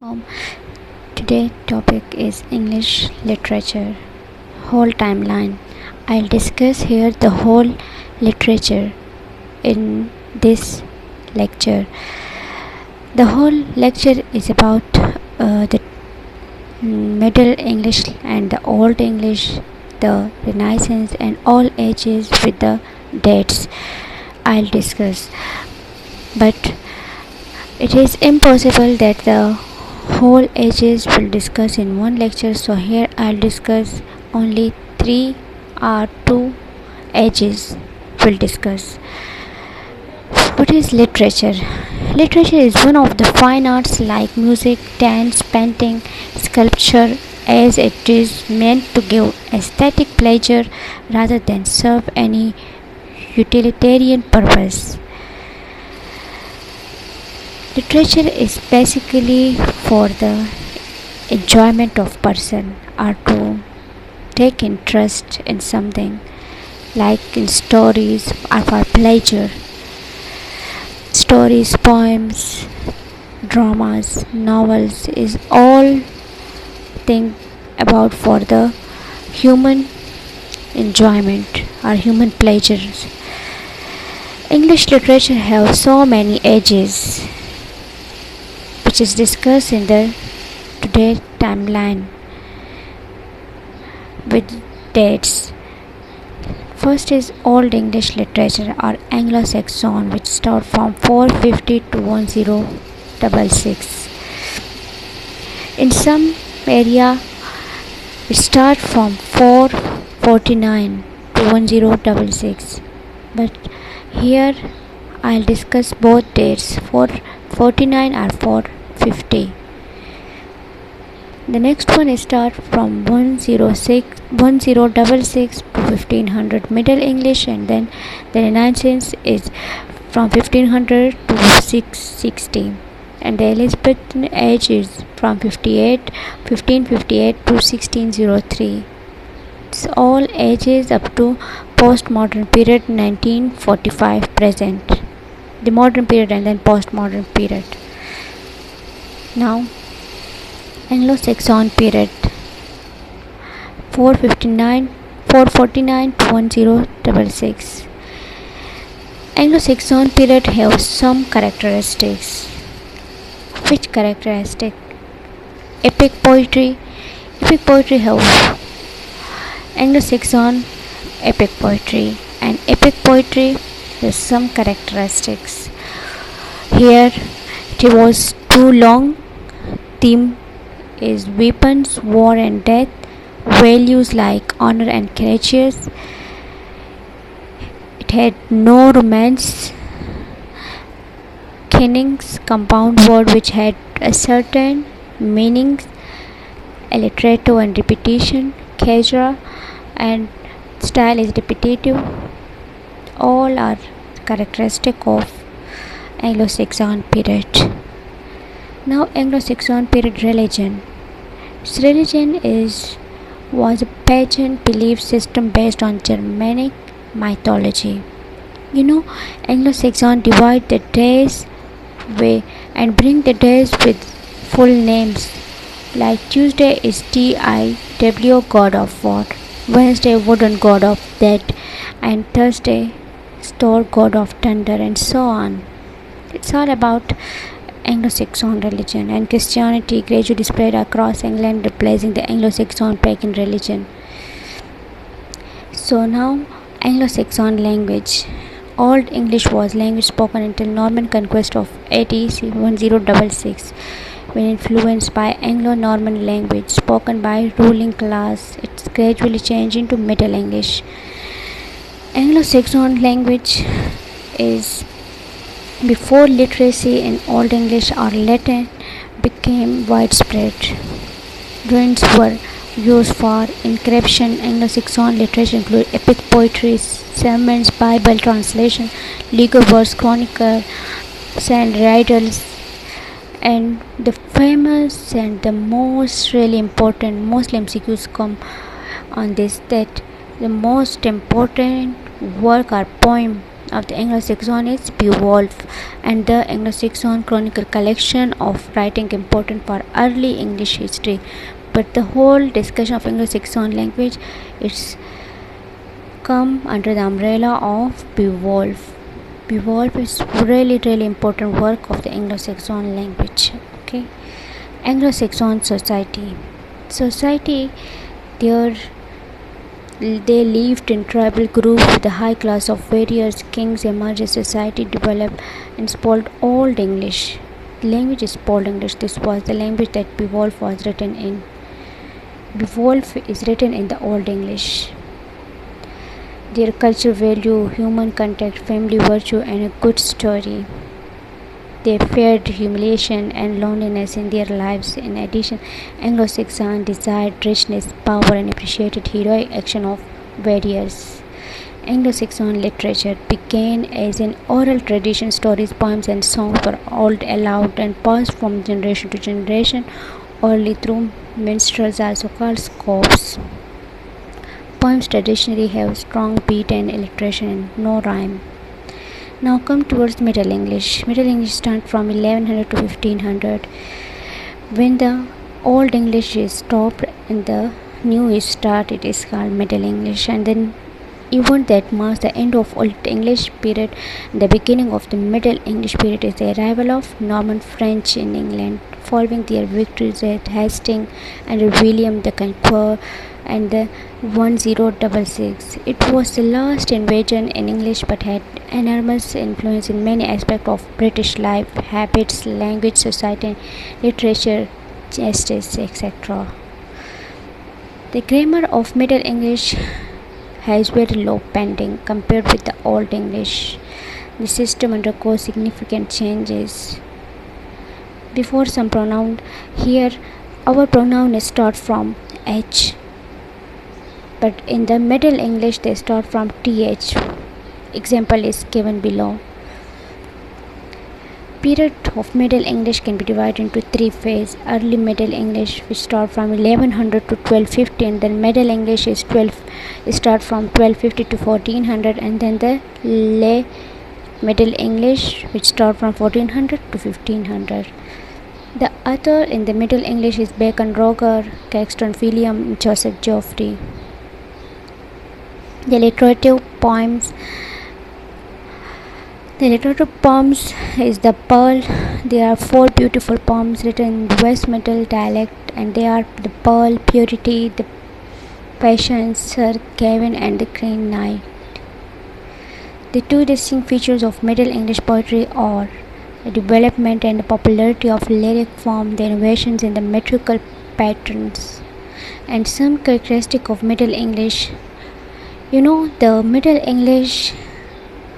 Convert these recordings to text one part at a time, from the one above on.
Um, Today topic is English literature. Whole timeline. I'll discuss here the whole literature in this lecture. The whole lecture is about the Middle English and the Old English, the Renaissance, and all ages with the dates. I'll discuss, but it is impossible that the whole ages will discuss in one lecture, so here I'll discuss only three or two ages will discuss. What is literature? Literature is one of the fine arts like music, dance, painting, sculpture, as it is meant to give aesthetic pleasure rather than serve any utilitarian purpose. Literature is basically for the enjoyment of person or to take interest in something like in stories or for pleasure. Stories, poems, dramas, novels is all thing about for the human enjoyment or human pleasures. English literature have so many ages which is discussed in the today timeline with dates. First is Old English literature or Anglo-Saxon, which start from 450 to 1066. In some area it start from 449 to 1066, but here I'll discuss both dates, 449 or 450. The next one is start from 1066 to 1500 Middle English, and then the Renaissance is from 1500 to 660, and the Elizabethan age is from 1558 to 1603. It's all ages up to postmodern period 1945 present. The modern period and then postmodern period. Now Anglo-Saxon period 449 to 1066. Anglo-Saxon period have some characteristics. Which characteristic? Epic poetry. Epic poetry have Anglo-Saxon epic poetry, and epic poetry has some characteristics. Here it was too long. Theme is weapons, war and death, values like honor and courageous. It had no romance, kennings, compound word which had a certain meanings, alliterative and repetition, caesura, and style is repetitive. All are characteristic of Anglo-Saxon period. Now Anglo-Saxon period religion. Its religion was a pagan belief system based on Germanic mythology. Anglo-Saxon divide the days way and bring the days with full names, like Tuesday is Tiw, god of war, Wednesday wooden god of death, and Thursday Thor, god of thunder, and so on. It's all about Anglo-Saxon religion, and Christianity gradually spread across England, replacing the Anglo-Saxon pagan religion. So now Anglo-Saxon language. Old English was language spoken until Norman conquest of AD 1066. When influenced by Anglo-Norman language spoken by ruling class, it's gradually changed into Middle English. Anglo-Saxon language is before literacy in Old English or Latin became widespread. Runes were used for encryption. Anglo-Saxon literature include epic poetry, sermons, Bible translation, legal works, chronicles, and riddles. And the famous and the most really important Muslim MCQs come on this, that the most important work or poem of the Anglo-Saxon is Beowulf and the Anglo-Saxon Chronicle collection of writing important for early English history. But the whole discussion of Anglo-Saxon language it's come under the umbrella of Beowulf. Beowulf is really important work of the Anglo-Saxon language. Okay, Anglo-Saxon society there they lived in tribal groups with a high class of warriors, kings, emerged society developed and spoke Old English. The language is Old English. This was the language that Beowulf was written in. Beowulf is written in the Old English. Their culture value human contact, family virtue, and a good story. They feared humiliation and loneliness in their lives. In addition, Anglo-Saxon desired richness, power, and appreciated heroic action of warriors. Anglo-Saxon literature began as an oral tradition. Stories, poems, and songs were all aloud and passed from generation to generation, orally through minstrels, also called scopes. Poems traditionally have strong beat and alliteration and no rhyme. Now come towards Middle English. Middle English starts from 1100 to 1500. When the Old English is stopped and the new is start, it is called Middle English. And then event that marks the end of Old English period and the beginning of the Middle English period is the arrival of Norman French in England, following their victories at Hastings and William the Conqueror and the 1066. It was the last invasion in English but had enormous influence in many aspects of British life, habits, language, society, literature, justice, etc. The grammar of Middle English has very low pending compared with the Old English. The system undergoes significant changes. Before some pronoun, here our pronoun start from H, but in the Middle English they start from TH. Example is given below. Period of Middle English can be divided into three phases. Early Middle English, which start from 1100 to 1250, and then Middle English is start from 1250 to 1400, and then the late Middle English, which start from 1400 to 1500. The author in the Middle English is Bacon, Roger, Caxton, William, Joseph Joffrey. The alliterative poems is the Pearl. There are four beautiful poems written in the West Middle dialect, and they are the Pearl, Purity, the Patience, Sir Gawain, and the Green Knight. The two distinct features of Middle English poetry are the development and the popularity of lyric form, the innovations in the metrical patterns, and some characteristic of Middle English. The Middle English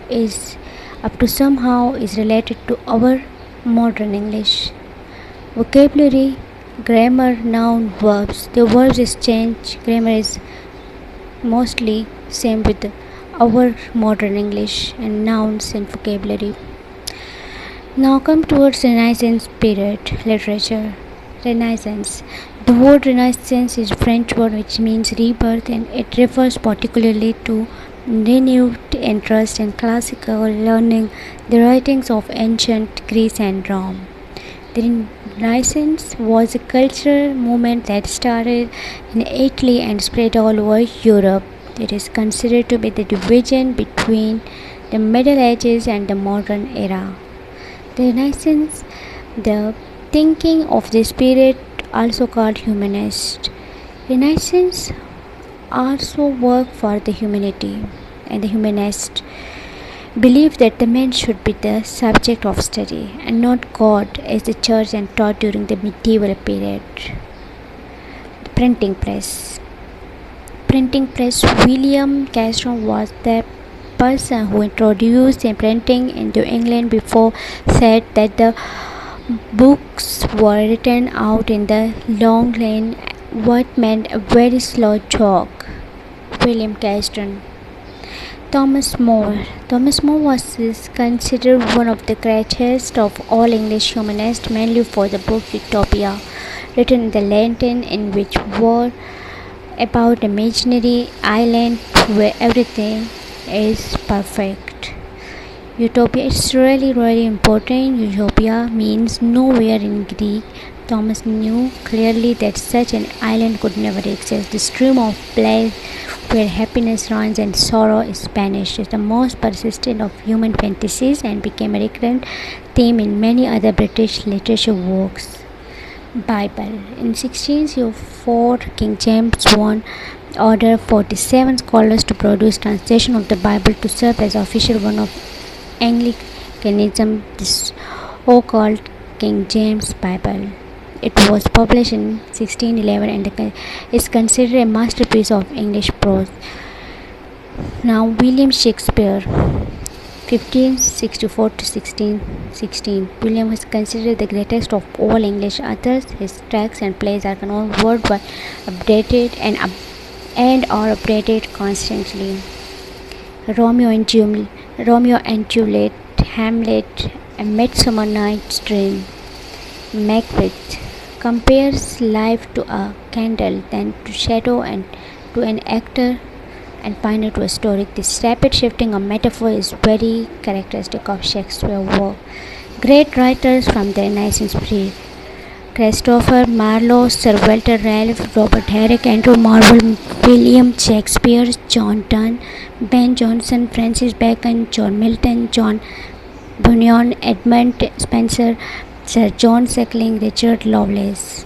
is up to somehow is related to our modern English. Vocabulary, grammar, noun, verbs. The verbs is change. Grammar is mostly same with our modern English, and nouns and vocabulary. Now come towards Renaissance period literature. Renaissance. The word Renaissance is a French word which means rebirth, and it refers particularly to renewed interest in classical learning, the writings of ancient Greece and Rome. The Renaissance was a cultural movement that started in Italy and spread all over Europe. It is considered to be the division between the Middle Ages and the modern era. The Renaissance, the thinking of this period, also called humanist. Renaissance also worked for the humanity, and the humanists believed that the man should be the subject of study and not God, as the church and taught during the medieval period. The printing press. William Castron was the person who introduced the printing into England. Before said that the books were written out in the long line, what meant a very slow jog. William Castron. Thomas More was considered one of the greatest of all English humanists, mainly for the book Utopia, written in the Latin, in which were about imaginary island where everything is perfect. Utopia, it's really important. Utopia means nowhere in Greek. Thomas knew clearly that such an island could never exist. The stream of bliss where happiness runs and sorrow is banished is the most persistent of human fantasies and became a recurrent theme in many other British literature works. Bible. In 1604, King James I ordered 47 scholars to produce translation of the Bible to serve as official one of Anglicanism, this so-called King James Bible. It was published in 1611 and is considered a masterpiece of English prose. Now, William Shakespeare, 1564 to 1616. William was considered the greatest of all English authors. His tracts and plays are known worldwide, updated and are updated constantly. Romeo and Juliet, Hamlet, A Midsummer Night's Dream, Macbeth compares life to a candle, then to shadow, and to an actor, and finally to a story. This rapid shifting of metaphor is very characteristic of Shakespeare's work. Great writers from the Renaissance period: Christopher Marlowe, Sir Walter Raleigh, Robert Herrick, Andrew Marvell, William Shakespeare, John Donne, Ben Jonson, Francis Bacon, John Milton, John Bunyan, Edmund Spenser, Sir John Suckling, Richard Lovelace.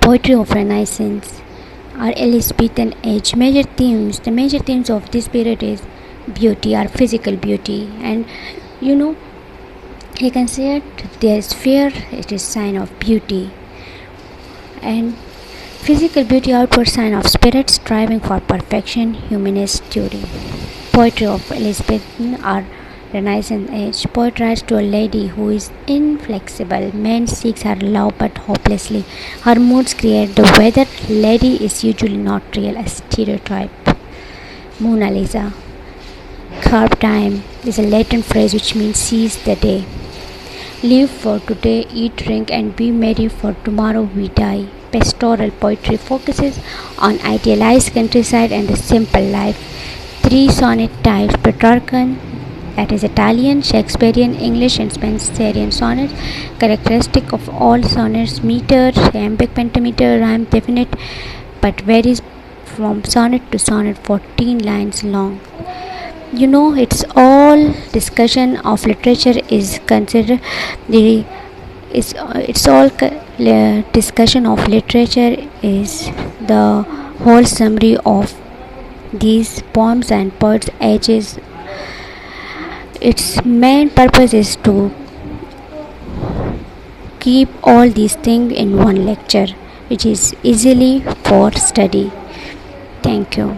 Poetry of Renaissance or Elizabethan age. The major themes of this period is beauty or physical beauty, and you know he considered there is fear, it is sign of beauty, and physical beauty outward sign of spirit striving for perfection, humanist theory. Poetry of Elizabethan or Renaissance age. Poet writes to a lady who is inflexible. Man seeks her love but hopelessly. Her moods create the weather. Lady is usually not real, a stereotype. Mona Lisa. Carpe diem is a Latin phrase which means seize the day. Live for today, eat, drink, and be merry, for tomorrow we die. Pastoral poetry focuses on idealized countryside and the simple life. Three sonnet types: Petrarchan, that is Italian, Shakespearean, English, and Spenserian sonnets. Characteristic of all sonnets: meter, iambic pentameter, rhyme definite, but varies from sonnet to sonnet, 14 lines long. It's all discussion of literature is considered the it's all discussion of literature is the whole summary of these poems and poets' ages. Its main purpose is to keep all these things in one lecture, which is easily for study. Thank you.